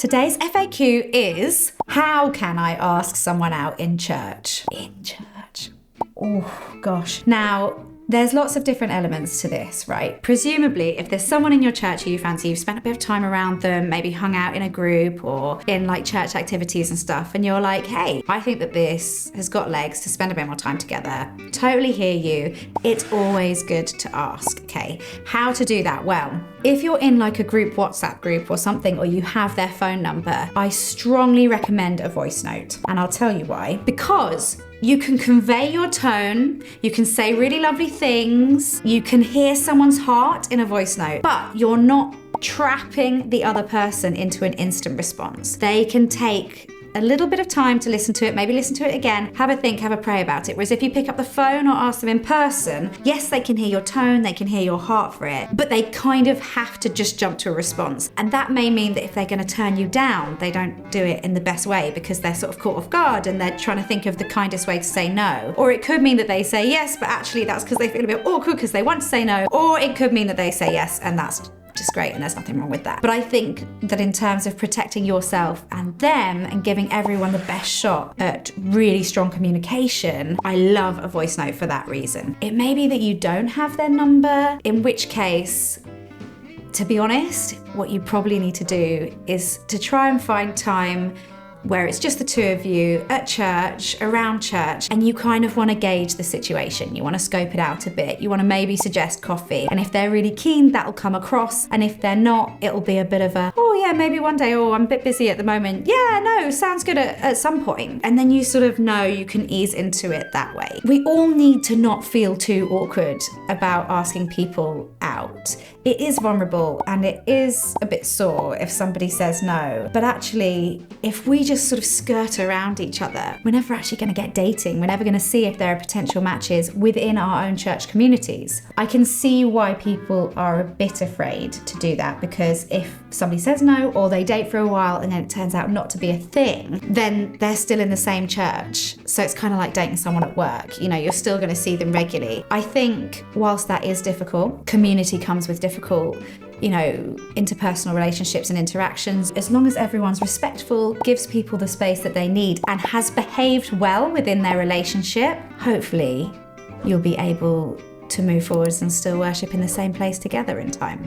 Today's FAQ is, how can I ask someone out in church? In church. Oh gosh. Now, there's lots of different elements to this, right? Presumably, if there's someone in your church who you fancy, you've spent a bit of time around them, maybe hung out in a group or in like church activities and stuff, and you're like, hey, I think that this has got legs to spend a bit more time together. Totally hear you. It's always good to ask, okay? How to do that? Well, if you're in like a group WhatsApp group or something, or you have their phone number, I strongly recommend a voice note. And I'll tell you why. Because you can convey your tone, you can say really lovely things, you can hear someone's heart in a voice note, but you're not trapping the other person into an instant response. They can take a little bit of time to listen to it, maybe listen to it again, have a think, have a pray about it. Whereas if you pick up the phone or ask them in person, yes, they can hear your tone, they can hear your heart for it, but they kind of have to just jump to a response. And that may mean that if they're going to turn you down, they don't do it in the best way because they're sort of caught off guard and they're trying to think of the kindest way to say no. Or it could mean that they say yes, but actually that's because they feel a bit awkward because they want to say no. Or it could mean that they say yes and that's just great and there's nothing wrong with that. But I think that in terms of protecting yourself and them and giving everyone the best shot at really strong communication, I love a voice note for that reason. It may be that you don't have their number, in which case, to be honest, what you probably need to do is to try and find time where it's just the two of you at church, around church, and you kind of want to gauge the situation. You want to scope it out a bit. You want to maybe suggest coffee. And if they're really keen, that'll come across. And if they're not, it'll be a bit of a, oh yeah, maybe one day, oh, I'm a bit busy at the moment. Yeah, no, sounds good at some point. And then you sort of know you can ease into it that way. We all need to not feel too awkward about asking people out. It is vulnerable and it is a bit sore if somebody says no. But actually, if we just sort of skirt around each other, we're never actually going to get dating. We're never going to see if there are potential matches within our own church communities. I can see why people are a bit afraid to do that, because if somebody says no or they date for a while and then it turns out not to be a thing, then they're still in the same church. So it's kind of like dating someone at work. You know, you're still going to see them regularly. I think whilst that is difficult, community comes with difficult, interpersonal relationships and interactions. As long as everyone's respectful, gives people the space that they need, and has behaved well within their relationship, hopefully you'll be able to move forwards and still worship in the same place together in time.